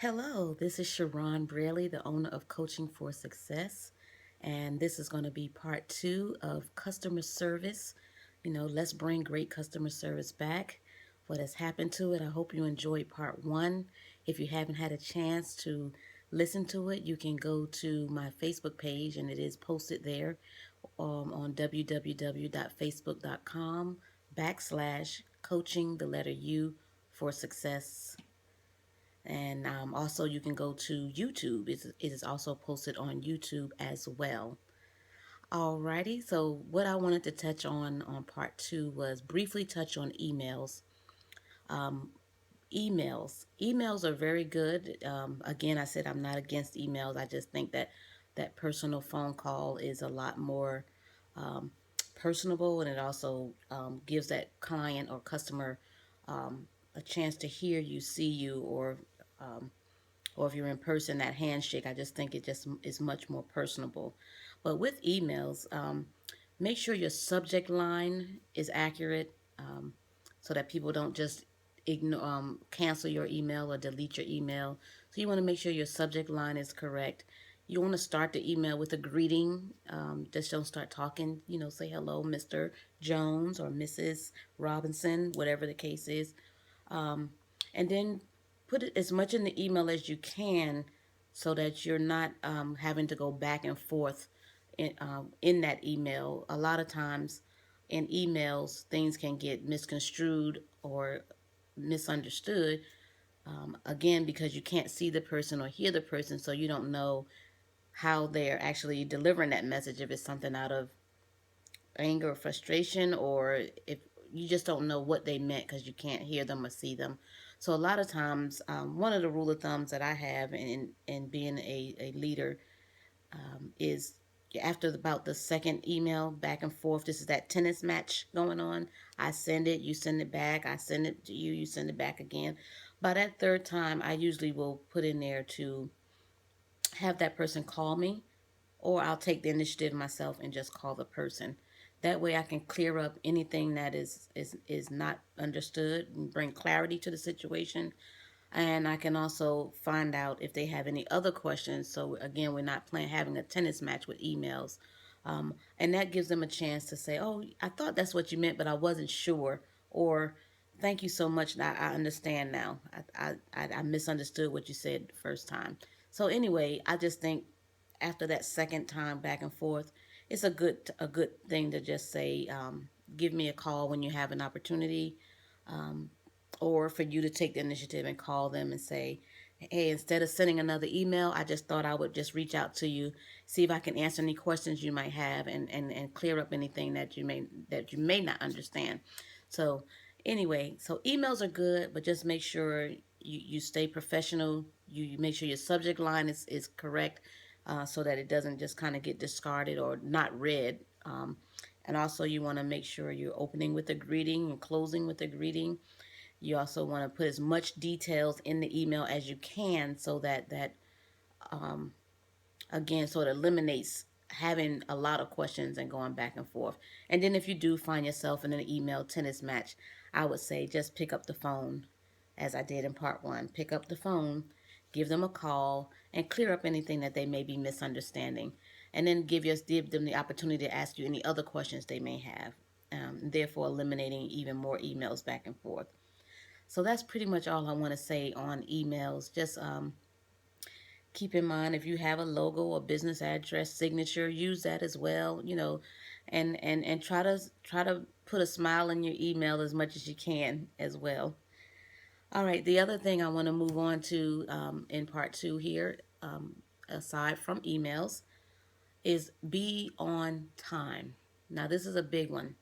Hello, this is Sharon Braley, the owner of Coaching for Success, and this is going to be part two of customer service. Let's bring great customer service back. What has happened to it? I hope you enjoyed part one. If you haven't had a chance to listen to it, you can go to my Facebook page, and it is posted there on www.facebook.com/coaching the letter U for success. And also, you can go to YouTube. It is also posted on YouTube as well. Alrighty, so what I wanted to touch on part two was briefly touch on emails. Um, emails are very good. Again, I said I'm not against emails. I just think that personal phone call is a lot more um, personable, and it also gives that client or customer a chance to hear you, see you, um, or if you're in person, that handshake. I just think it just is much more personable. But with emails, make sure your subject line is accurate, so that people don't just cancel your email or delete your email. So you want to make sure your subject line is correct. You want to start the email with a greeting. Just don't start talking. Say hello, Mr. Jones or Mrs. Robinson, whatever the case is. Um, and then put it as much in the email as you can so that you're not having to go back and forth in that email. A lot of times in emails, things can get misconstrued or misunderstood. Again, because you can't see the person or hear the person, so you don't know how they're actually delivering that message, if it's something out of anger or frustration, or if you just don't know what they meant because you can't hear them or see them. So a lot of times, one of the rule of thumbs that I have in being a leader is after about the second email back and forth, this is that tennis match going on. I send it, you send it back, I send it to you, you send it back again. By that third time, I usually will put in there to have that person call me, or I'll take the initiative myself and just call the person. That way I can clear up anything that is not understood and bring clarity to the situation. And I can also find out if they have any other questions. So again, we're not playing having a tennis match with emails. And that gives them a chance to say, "Oh, I thought that's what you meant, but I wasn't sure." Or, "Thank you so much. I understand now. I misunderstood what you said the first time." So anyway, I just think after that second time back and forth, it's a good thing to just say, "Give me a call when you have an opportunity," um, or for you to take the initiative and call them and say, "Hey, instead of sending another email, I just thought I would just reach out to you, see if I can answer any questions you might have, and clear up anything that you may not understand." So anyway, so emails are good, but just make sure you stay professional. You make sure your subject line is correct, so that it doesn't just kind of get discarded or not read. And also, you want to make sure you're opening with a greeting and closing with a greeting. You also want to put as much details in the email as you can, so that um, again, so it eliminates having a lot of questions and going back and forth. And then if you do find yourself in an email tennis match, I would say just pick up the phone, as I did in part one. Pick up the phone, give them a call, and clear up anything that they may be misunderstanding. And then give them the opportunity to ask you any other questions they may have, therefore eliminating even more emails back and forth. So that's pretty much all I want to say on emails. Just keep in mind, if you have a logo or business address signature, use that as well. And try to put a smile in your email as much as you can as well. All right. The other thing I want to move on to in part two here, aside from emails, is be on time. Now, this is a big one.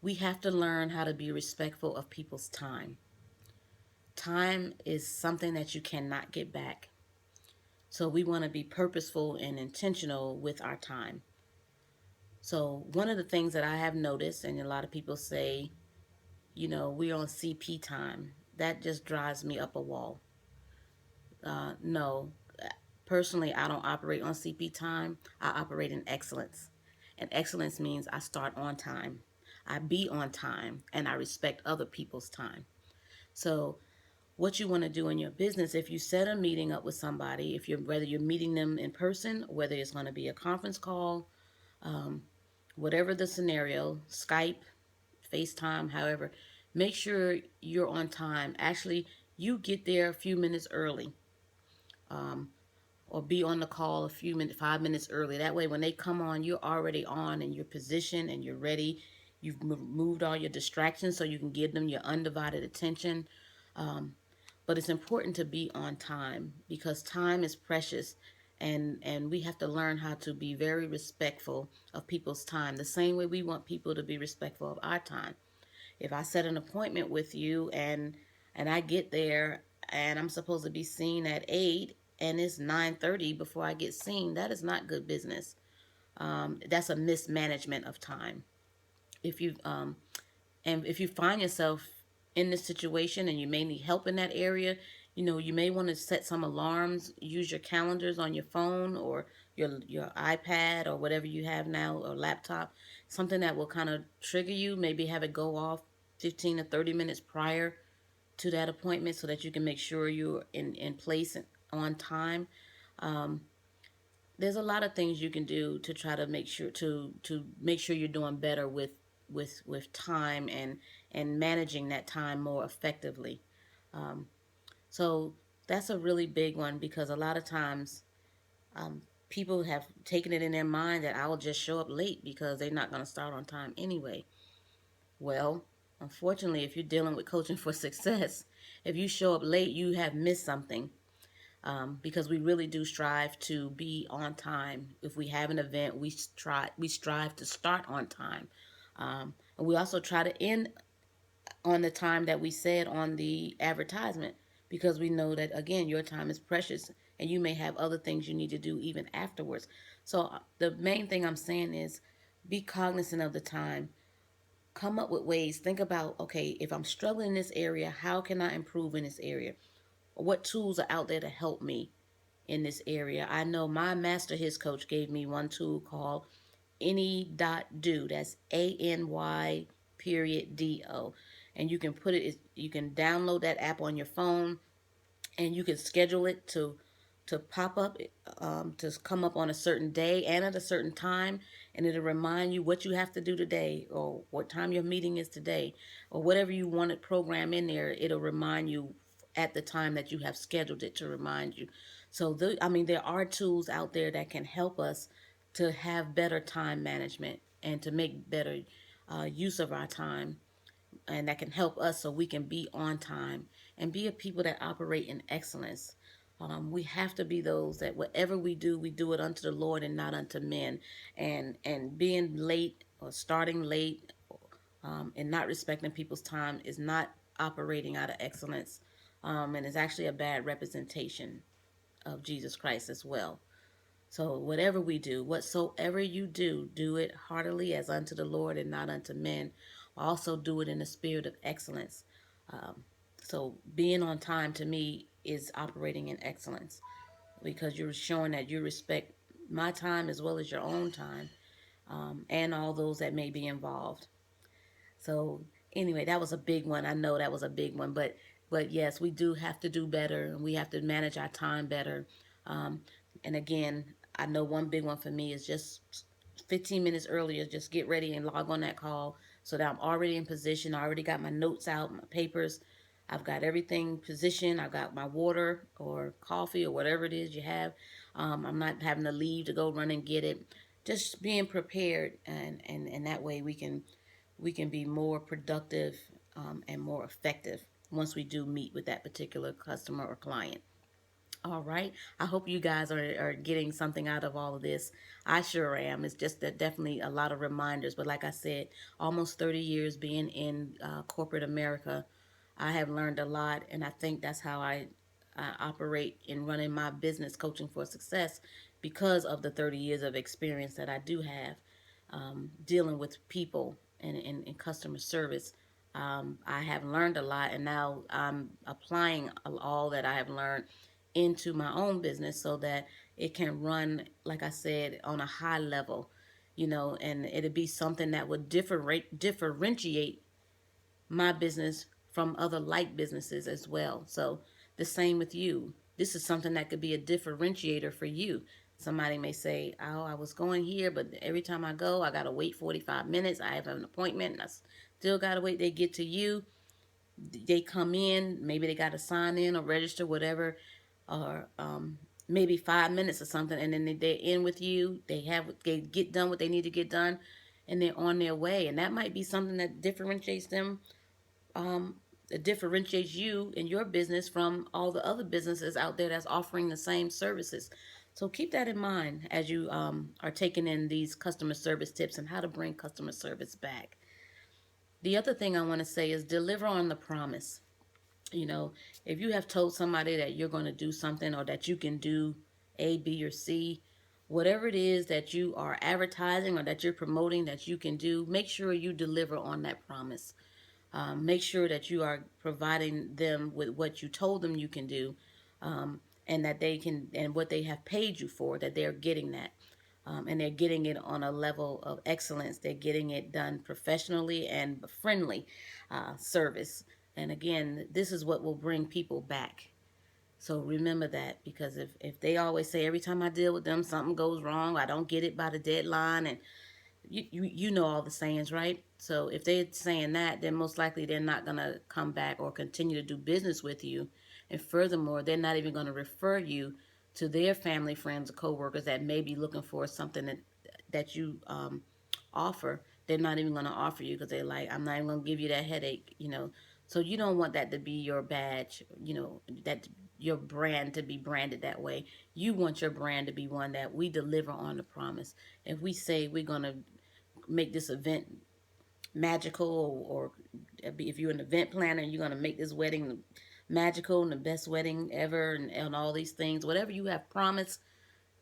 We have to learn how to be respectful of people's time. Time is something that you cannot get back. So we want to be purposeful and intentional with our time. So one of the things that I have noticed, and a lot of people say, we're on CP time. That just drives me up a wall. No, personally, I don't operate on CP time. I operate in excellence. And excellence means I start on time, I be on time, and I respect other people's time. So what you want to do in your business. If you set a meeting up with somebody, if you're whether you're meeting them in person, whether it's going to be a conference call, um, whatever the scenario, Skype, FaceTime, however, make sure you're on time. Actually, you get there a few minutes early. Um, or be on the call a few minutes, 5 minutes early. That way, when they come on, you're already on and you're positioned and you're ready. You've moved all your distractions so you can give them your undivided attention. Um, but it's important to be on time because time is precious, and we have to learn how to be very respectful of people's time, the same way we want people to be respectful of our time. If I set an appointment with you and I get there and I'm supposed to be seen at 8 and it's 9:30 before I get seen, that is not good business. That's a mismanagement of time. If you and if you find yourself in this situation and you may need help in that area, you may want to set some alarms, use your calendars on your phone or your iPad or whatever you have now or laptop, something that will kind of trigger you, maybe have it go off 15 to 30 minutes prior to that appointment so that you can make sure you're in place and on time. Um, there's a lot of things you can do to try to make sure you're doing better with time and managing that time more effectively. Um, so that's a really big one because a lot of times um, people have taken it in their mind that I'll just show up late because they're not going to start on time anyway. Well, unfortunately, if you're dealing with coaching for success, if you show up late, you have missed something, because we really do strive to be on time. If we have an event, we strive to start on time, and we also try to end on the time that we said on the advertisement because we know that again your time is precious and you may have other things you need to do even afterwards. So the main thing I'm saying is be cognizant of the time. Come up with ways. Think about, okay, if I'm struggling in this area, how can I improve in this area? What tools are out there to help me in this area? I know my master his coach gave me one tool called any.do. That's ANY period DO. And you can download that app on your phone and you can schedule it to pop up, to come up on a certain day and at a certain time, and it'll remind you what you have to do today or what time your meeting is today or whatever you want to program in there. It'll remind you at the time that you have scheduled it to remind you. So there are tools out there that can help us to have better time management and to make better use of our time, and that can help us so we can be on time and be a people that operate in excellence. We have to be those that whatever we do it unto the Lord and not unto men. And being late or starting late, and not respecting people's time is not operating out of excellence, and is actually a bad representation of Jesus Christ as well. So whatever we do, whatsoever you do, do it heartily as unto the Lord and not unto men. Also do it in a spirit of excellence. Um, so being on time to me is operating in excellence because you're showing that you respect my time as well as your own time, and all those that may be involved. So anyway, that was a big one. I know that was a big one, but yes, we do have to do better, and we have to manage our time better. Um, and again, I know one big one for me is just 15 minutes earlier. Just get ready and log on that call so that I'm already in position. I already got my notes out, my papers. I've got everything positioned. I've got my water or coffee or whatever it is you have. I'm not having to leave to go run and get it. Just being prepared, and that way we can be more productive, and more effective once we do meet with that particular customer or client. All right. I hope you guys are getting something out of all of this. I sure am. It's just that definitely a lot of reminders. But like I said, almost 30 years being in corporate America, I have learned a lot. And I think that's how I operate in running my business, Coaching for Success, because of the 30 years of experience that I do have, dealing with people and customer service. I have learned a lot, and now I'm applying all that I have learned into my own business so that it can run, like I said, on a high level, and it'll be something that would differentiate my business from other like businesses as well. So the same with you. This is something that could be a differentiator for you. Somebody may say, "Oh, I was going here, but every time I go, I got to wait 45 minutes. I have an appointment and I still got to wait." They get to you, they come in, maybe they got to sign in or register, whatever, or maybe 5 minutes or something, and then they're in with you. They get done what they need to get done, and they're on their way. And that might be something that differentiates them, that differentiates you and your business from all the other businesses out there that's offering the same services. So keep that in mind as you are taking in these customer service tips and how to bring customer service back. The other thing I want to say is deliver on the promise. You know, if you have told somebody that you're going to do something or that you can do A, B, or C, whatever it is that you are advertising or that you're promoting that you can do, make sure you deliver on that promise. Make sure that you are providing them with what you told them you can do, and that they can, and what they have paid you for, that they're getting that. And they're getting it on a level of excellence. They're getting it done professionally and friendly service. And again, this is what will bring people back. So remember that, because if they always say every time I deal with them something goes wrong, I don't get it by the deadline, and you know all the sayings, right? So if they're saying that, then most likely they're not going to come back or continue to do business with you. And furthermore, they're not even going to refer you to their family, friends, or coworkers that may be looking for something that you offer. They're not even going to offer you because they're like, I'm not even going to give you that headache, you know. So you don't want that to be your badge, you know, that your brand to be branded that way. You want your brand to be one that we deliver on the promise. If we say we're going to make this event magical, or if you're an event planner and you're going to make this wedding magical and the best wedding ever, and all these things, whatever you have promised,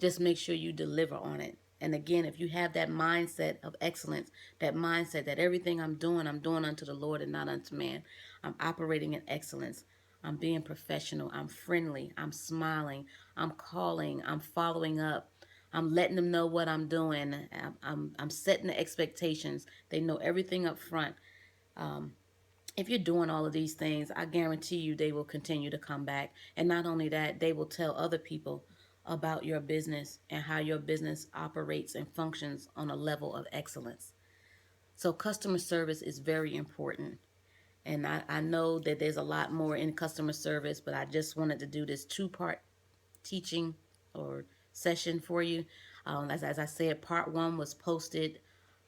just make sure you deliver on it. And again, if you have that mindset of excellence, that mindset that everything I'm doing unto the Lord and not unto man. I'm operating in excellence. I'm being professional. I'm friendly. I'm smiling. I'm calling. I'm following up. I'm letting them know what I'm doing. I'm setting the expectations. They know everything up front. If you're doing all of these things, I guarantee you they will continue to come back. And not only that, they will tell other people about your business and how your business operates and functions on a level of excellence. So, customer service is very important. And I know that there's a lot more in customer service, but I just wanted to do this two-part teaching or session for you. As I said, part one was posted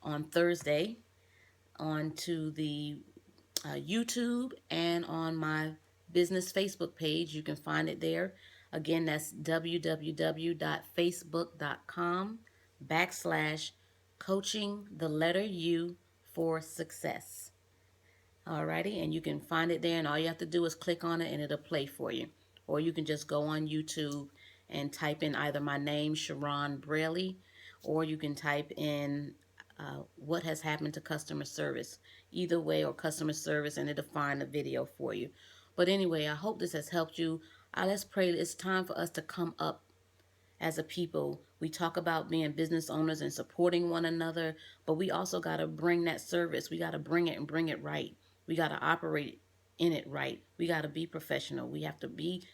on Thursday onto the YouTube and on my business Facebook page. You can find it there. Again, that's www.facebook.com/coaching the letter U for success. Alrighty, and you can find it there, and all you have to do is click on it and it'll play for you. Or you can just go on YouTube and type in either my name, Sharon Braley, or you can type in what has happened to customer service. Either way, or customer service, and it'll find a video for you. But anyway, I hope this has helped you. Let's pray. It's time for us to come up as a people. We talk about being business owners and supporting one another, but we also got to bring that service. We got to bring it and bring it right. We got to operate in it right. We got to be professional. We have to be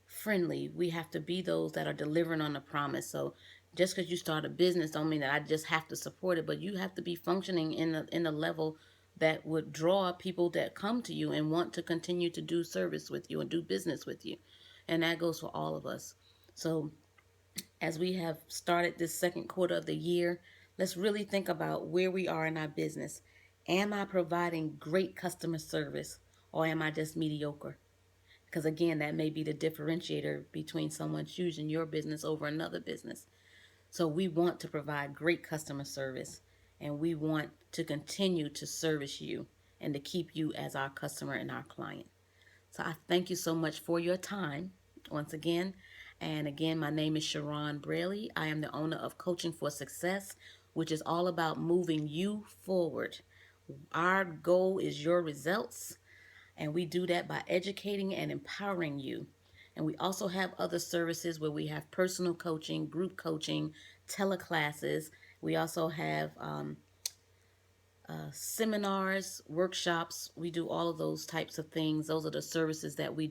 friendly. We have to be those that are delivering on the promise. So just because you start a business don't mean that I just have to support it, but you have to be functioning in the level that would draw people that come to you and want to continue to do service with you and do business with you. And that goes for all of us. So as we have started this second quarter of the year, let's really think about where we are in our business. Am I providing great customer service, or am I just mediocre? Because again, that may be the differentiator between someone choosing your business over another business. So we want to provide great customer service, and we want to continue to service you and to keep you as our customer and our client. So I thank you so much for your time once again. And again, my name is Sharon Braley. I am the owner of Coaching for Success, which is all about moving you forward. Our goal is your results, and we do that by educating and empowering you. And we also have other services where we have personal coaching, group coaching, teleclasses. We also have seminars, workshops. We do all of those types of things. Those are the services that we